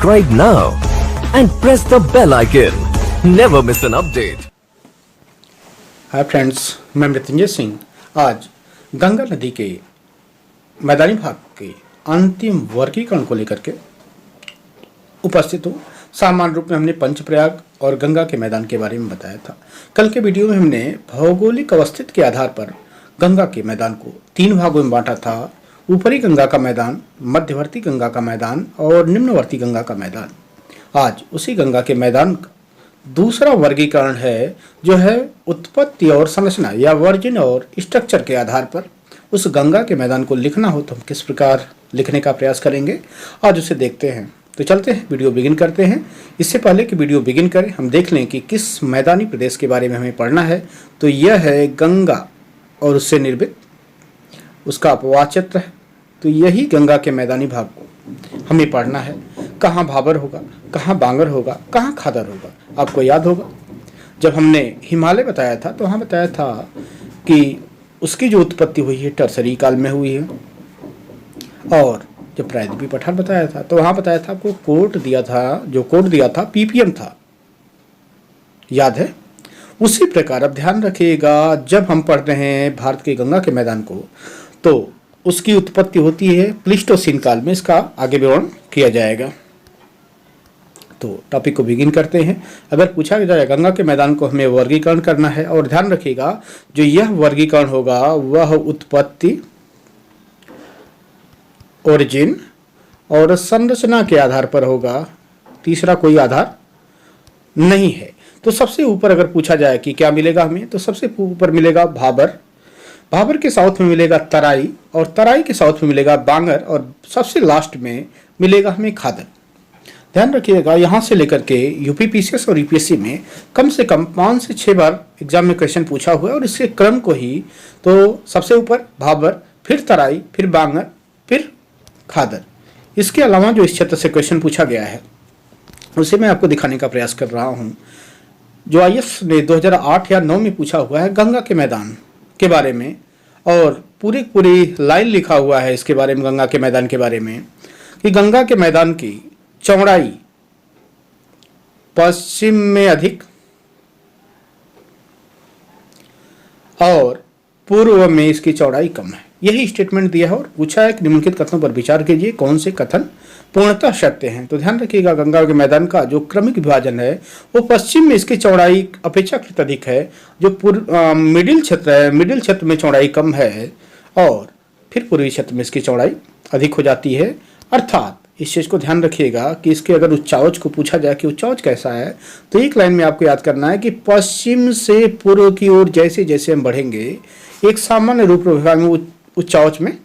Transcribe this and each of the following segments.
subscribe now and press the bell icon. Never miss an update. Hi friends, मैं मृत्युंजय सिंह आज गंगा नदी के मैदानी भाग के अंतिम वर्गीकरण को लेकर के उपस्थित हूँ। सामान्य रूप में हमने पंचप्रयाग और गंगा के मैदान के बारे में बताया था। कल के वीडियो में हमने भौगोलिक अवस्थित के आधार पर गंगा के मैदान को 3 भागों में बांटा था। ऊपरी गंगा का मैदान, मध्यवर्ती गंगा का मैदान और निम्नवर्ती गंगा का मैदान। आज उसी गंगा के मैदान का दूसरा वर्गीकरण है, जो है उत्पत्ति और संरचना या वर्जन और स्ट्रक्चर के आधार पर उस गंगा के मैदान को लिखना हो तो हम किस प्रकार लिखने का प्रयास करेंगे, आज उसे देखते हैं। तो चलते हैं, वीडियो बिगिन करते हैं। इससे पहले कि वीडियो बिगिन करें, हम देख लें कि किस मैदानी प्रदेश के बारे में हमें पढ़ना है। तो यह है गंगा और उससे निर्मित उसका अपवाद चित्र है। तो यही गंगा के मैदानी भाग को हमें पढ़ना है। कहाँ भाबर होगा, कहाँ बांगर होगा, कहाँ खादर होगा। आपको याद होगा जब हमने हिमालय बताया था तो वहाँ बताया था कि उसकी जो उत्पत्ति हुई है टर्सरी काल में हुई है, और जब प्रायद्वीपीय पठार बताया था तो वहाँ बताया था आपको कोट दिया था, जो कोट दिया था पीपीएम था, याद है। उसी प्रकार अब ध्यान रखिएगा, जब हम पढ़ रहे हैं भारत के गंगा के मैदान को तो उसकी उत्पत्ति होती है प्लीस्टोसीन काल में। इसका आगे विवरण किया जाएगा। तो टॉपिक को बिगिन करते हैं। अगर पूछा जाए गंगा के मैदान को हमें वर्गीकरण करना है, और ध्यान रखिएगा जो यह वर्गीकरण होगा वह उत्पत्ति, ओरिजिन और संरचना के आधार पर होगा। तीसरा कोई आधार नहीं है। तो सबसे ऊपर अगर पूछा जाए कि क्या मिलेगा हमें, तो सबसे ऊपर मिलेगा भाबर, भाबर के साउथ में मिलेगा तराई, और तराई के साउथ में मिलेगा बांगर, और सबसे लास्ट में मिलेगा हमें खादर। ध्यान रखिएगा, यहाँ से लेकर के यूपीपीसीएस और यूपीएससी में कम से कम 5 से 6 बार एग्जाम में क्वेश्चन पूछा हुआ है, और इसके क्रम को ही तो सबसे ऊपर भाबर, फिर तराई, फिर बांगर, फिर खादर। इसके अलावा जो इस क्षेत्र से क्वेश्चन पूछा गया है उसे मैं आपको दिखाने का प्रयास कर रहा हूँ। जो आईएएस ने 2008 या 9 में पूछा हुआ है गंगा के मैदान के बारे में, और पूरी लाइन लिखा हुआ है इसके बारे में, गंगा के मैदान के बारे में, कि गंगा के मैदान की चौड़ाई पश्चिम में अधिक और पूर्व में इसकी चौड़ाई कम है। यही स्टेटमेंट दिया है, और पूछा है कि निम्नलिखित कथनों पर विचार कीजिए, कौन से कथन पूर्णतः सत्य हैं। तो ध्यान रखिएगा, गंगा के मैदान का जो क्रमिक विभाजन है वो पश्चिम में इसकी चौड़ाई अपेक्षाकृत अधिक है, जो मिडिल क्षेत्र है, मिडिल क्षेत्र में चौड़ाई कम है, और फिर पूर्वी क्षेत्र में इसकी चौड़ाई अधिक हो जाती है। अर्थात इस चीज़ को ध्यान रखिएगा कि इसके अगर उच्चावच को पूछा जाए कि उच्चावच कैसा है, तो एक लाइन में आपको याद करना है कि पश्चिम से पूर्व की ओर जैसे जैसे हम बढ़ेंगे एक सामान्य रूप में उच्चावच में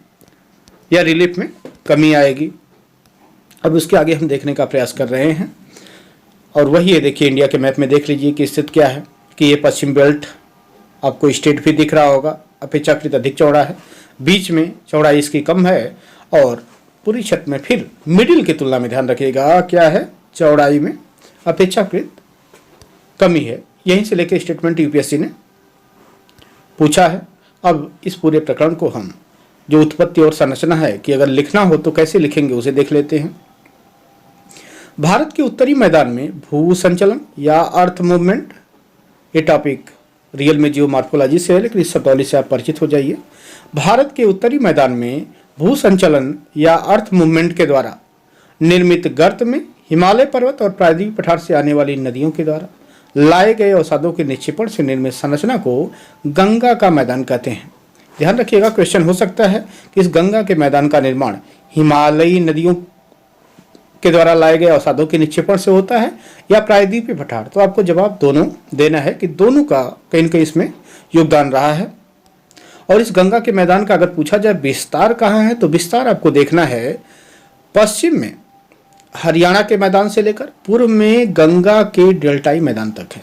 या रिलीफ में कमी आएगी। अब उसके आगे हम देखने का प्रयास कर रहे हैं, और वही है, देखिए इंडिया के मैप में देख लीजिए कि स्थिति क्या है, कि ये पश्चिम बेल्ट आपको स्टेट भी दिख रहा होगा, अपेक्षाकृत अधिक चौड़ा है, बीच में चौड़ाई इसकी कम है, और पूरी क्षेत्र में फिर मिडिल की तुलना में ध्यान रखिएगा क्या है, चौड़ाई में अपेक्षाकृत कमी है। यहीं से लेकर स्टेटमेंट यूपीएससी ने पूछा है। अब इस पूरे प्रकरण को हम जो उत्पत्ति और संरचना है कि अगर लिखना हो तो कैसे लिखेंगे उसे देख लेते हैं। भारत के उत्तरी मैदान में भू संचलन या अर्थ मूवमेंट, ये टॉपिक रियल में जियोमॉर्फोलॉजी से है, लेकिन इस शब्दावली से आप परिचित हो जाइए। भारत के उत्तरी मैदान में भू संचलन या अर्थ मूवमेंट के द्वारा निर्मित गर्त में हिमालय पर्वत और प्रायद्वीपीय पठार से आने वाली नदियों के द्वारा लाए गए अवसादों के निक्षेपण से निर्मित संरचना को गंगा का मैदान कहते हैं। ध्यान रखिएगा, क्वेश्चन हो सकता है कि इस गंगा के मैदान का निर्माण हिमालयी नदियों के द्वारा लाए गए अवसादों के निक्षेपण से होता है या प्रायद्वीपीय पठार। तो आपको जवाब दोनों देना है कि दोनों का कहीं न कहीं इसमें योगदान रहा है। और इस गंगा के मैदान का अगर पूछा जाए विस्तार कहाँ है, तो विस्तार आपको देखना है पश्चिम में हरियाणा के मैदान से लेकर पूर्व में गंगा के डेल्टाई मैदान तक है।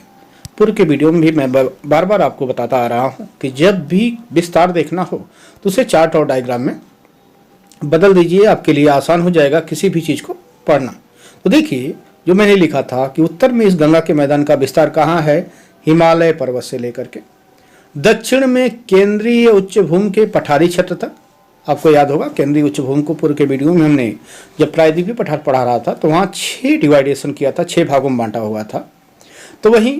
पूर्व के वीडियो में भी मैं बार बार आपको बताता आ रहा हूँ कि जब भी विस्तार देखना हो तो उसे चार्ट और डायग्राम में बदल दीजिए, आपके लिए आसान हो जाएगा किसी भी चीज़ को पढ़ना। तो देखिए, जो मैंने लिखा था कि उत्तर में इस गंगा के मैदान का विस्तार कहाँ है, हिमालय पर्वत से लेकर के दक्षिण में केंद्रीय उच्च भूमि के पठारी क्षेत्र तक, आपको याद होगा केंद्रीय उच्च भूमि के वीडियो में हमने जब प्रायद्वीपीय पठार पढ़ा रहा था तो वहाँ 6 डिवाइडेशन किया था, 6 भागों में बांटा हुआ था। तो वहीं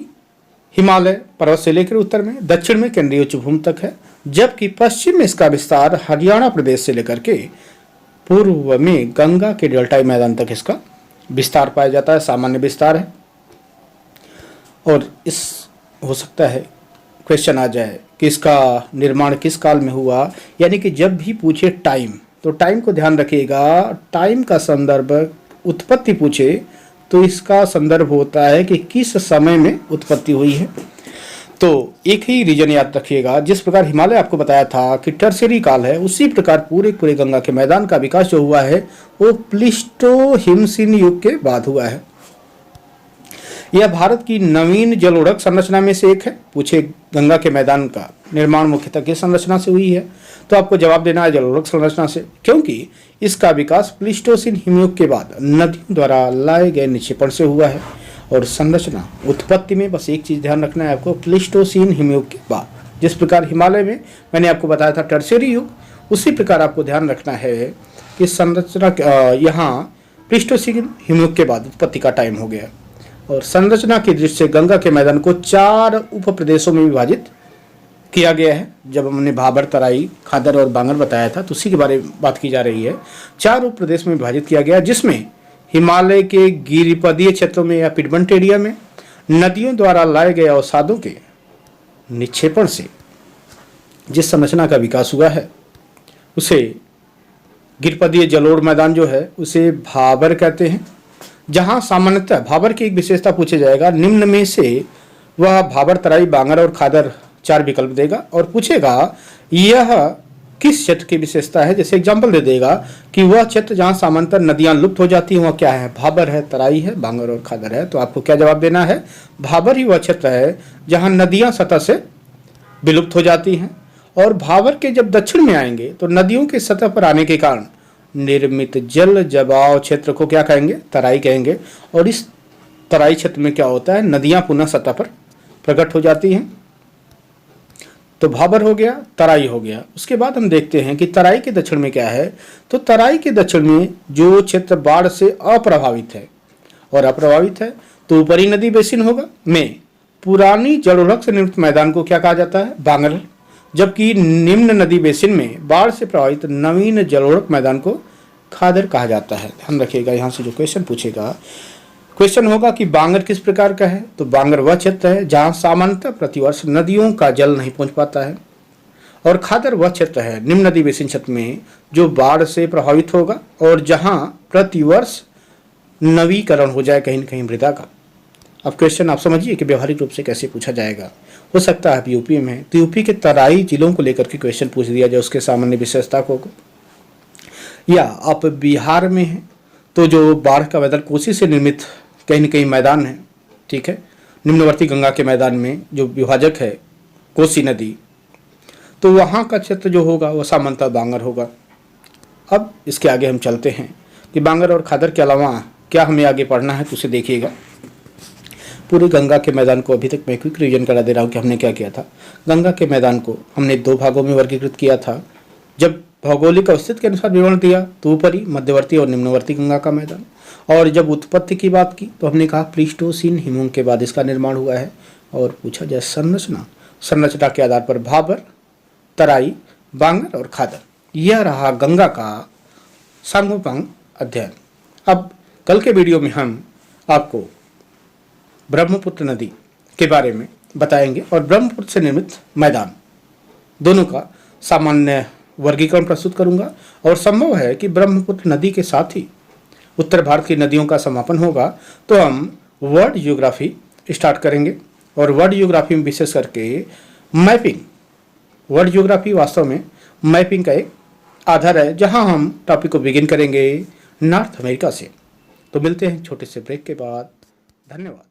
हिमालय पर्वत से लेकर उत्तर में, दक्षिण में केंद्रीय उच्च भूमि तक है, जबकि पश्चिम में इसका विस्तार हरियाणा प्रदेश से लेकर के पूर्व में गंगा के डेल्टाई मैदान तक इसका विस्तार पाया जाता है, सामान्य विस्तार है। और इस हो सकता है क्वेश्चन आ जाए कि इसका निर्माण किस काल में हुआ, यानी कि जब भी पूछे टाइम, तो टाइम को ध्यान रखिएगा। टाइम का संदर्भ उत्पत्ति पूछे तो इसका संदर्भ होता है कि किस समय में उत्पत्ति हुई है। तो एक ही रीजन याद रखिएगा, जिस प्रकार हिमालय आपको बताया था कि टर्शियरी काल है, उसी प्रकार पूरे गंगा के मैदान का विकास जो हुआ है वो प्लीस्टो हिमशीन युग के बाद हुआ है। यह भारत की नवीन जलोढ़क संरचना में से एक है। पूछे गंगा के मैदान का निर्माण मुख्यतः किस संरचना से हुई है, तो आपको जवाब देना है जलोढ़क संरचना से, क्योंकि इसका विकास प्लीस्टोसीन हिमयुग के बाद नदियों द्वारा लाए गए निक्षेपण से हुआ है। और संरचना उत्पत्ति में बस एक चीज ध्यान रखना है आपको, प्लीस्टोसीन हिमयुग के बाद। जिस प्रकार हिमालय में मैंने आपको बताया था टर्शियरी युग, उसी प्रकार आपको ध्यान रखना है कि संरचना यहाँ प्लीस्टोसीन हिमयुग के बाद उत्पत्ति का टाइम हो गया। और संरचना की दृष्टि से गंगा के मैदान को 4 उप प्रदेशों में विभाजित किया गया है। जब हमने भाबर, तराई, खादर और बांगर बताया था तो उसी के बारे में बात की जा रही है। 4 उप प्रदेश में विभाजित किया गया, जिसमें हिमालय के गिरिपदीय क्षेत्रों में या पिडमंट एरिया में नदियों द्वारा लाए गए अवसादों के निक्षेपण से जिस संरचना का विकास हुआ है उसे गिरिपदीय जलोढ़ मैदान जो है उसे भाबर कहते हैं। जहां सामान्यतः भाबर की एक विशेषता पूछे जाएगा, निम्न में से वह भाबर, तराई, बांगर और खादर 4 विकल्प देगा और पूछेगा यह किस क्षेत्र की विशेषता है। जैसे एग्जांपल दे देगा कि वह क्षेत्र जहां सामान्यतः नदियां लुप्त हो जाती हैं वह क्या है, भाबर है, तराई है, बांगर और खादर है। तो आपको क्या जवाब देना है, भाबर ही वह क्षेत्र है जहां नदियां सतह से विलुप्त हो जाती हैं। और भाबर के जब दक्षिण में आएंगे तो नदियों के सतह पर आने के कारण निर्मित जल जमाव क्षेत्र को क्या कहेंगे, तराई कहेंगे। और इस तराई क्षेत्र में क्या होता है, नदियां पुनः सतह पर प्रकट हो जाती हैं। तो भाबर हो गया, तराई हो गया। उसके बाद हम देखते हैं कि तराई के दक्षिण में क्या है। तो तराई के दक्षिण में जो क्षेत्र बाढ़ से अप्रभावित है और अप्रभावित है तो ऊपरी नदी बेसिन होगा में पुरानी जलोढ़क से निर्मित मैदान को क्या कहा जाता है, बांगर। जबकि निम्न नदी बेसिन में बाढ़ से प्रभावित नवीन जलोढ़क मैदान को खादर कहा जाता है। ध्यान रखिएगा, यहाँ से जो क्वेश्चन पूछेगा, क्वेश्चन होगा कि बांगर किस प्रकार का है, तो बांगर वह क्षेत्र है जहां सामान्यतः प्रतिवर्ष नदियों का जल नहीं पहुंच पाता है। और खादर वह क्षेत्र है निम्न नदी बेसिन क्षेत्र में जो बाढ़ से प्रभावित होगा और जहां प्रतिवर्ष नवीकरण हो जाए कहीं न कहीं मृदा का। अब क्वेश्चन आप समझिए कि व्यवहारिक रूप से कैसे पूछा जाएगा। हो सकता है आप यूपी में है तो यूपी के तराई जिलों को लेकर के क्वेश्चन पूछ दिया जाए, उसके सामान्य विशेषता को। या आप बिहार में हैं तो जो बाढ़ का मैदान कोसी से निर्मित कहीं न कहीं मैदान है, ठीक है, निम्नवर्ती गंगा के मैदान में जो विभाजक है कोसी नदी, तो वहाँ का क्षेत्र जो होगा वह सामान्यतः बांगर होगा। अब इसके आगे हम चलते हैं कि बांगर और खादर के अलावा क्या हमें आगे पढ़ना है, तो उसे देखिएगा। पूरे गंगा के मैदान को अभी तक मैं क्विक रिवीजन करा दे रहा हूँ कि हमने क्या किया था। गंगा के मैदान को हमने 2 भागों में वर्गीकृत किया था। जब भौगोलिक अवस्थिति के अनुसार विवरण दिया तो ऊपरी, मध्यवर्ती और निम्नवर्ती गंगा का मैदान। और जब उत्पत्ति की बात की तो हमने कहा प्लीस्टोसीन हिमयुग के बाद इसका निर्माण हुआ है। और पूछा जाए संरचना के आधार पर भाबर, तराई, बांगर और खादर, यह रहा गंगा का सांगोपांग अध्ययन। अब कल के वीडियो में हम आपको ब्रह्मपुत्र नदी के बारे में बताएंगे और ब्रह्मपुत्र से निर्मित मैदान दोनों का सामान्य वर्गीकरण प्रस्तुत करूंगा। और संभव है कि ब्रह्मपुत्र नदी के साथ ही उत्तर भारत की नदियों का समापन होगा तो हम वर्ल्ड ज्योग्राफी स्टार्ट करेंगे। और वर्ल्ड ज्योग्राफी में विशेष करके मैपिंग, वर्ल्ड ज्योग्राफी वास्तव में मैपिंग का एक आधार है, जहां हम टॉपिक को बिगिन करेंगे नॉर्थ अमेरिका से। तो मिलते हैं छोटे से ब्रेक के बाद। धन्यवाद।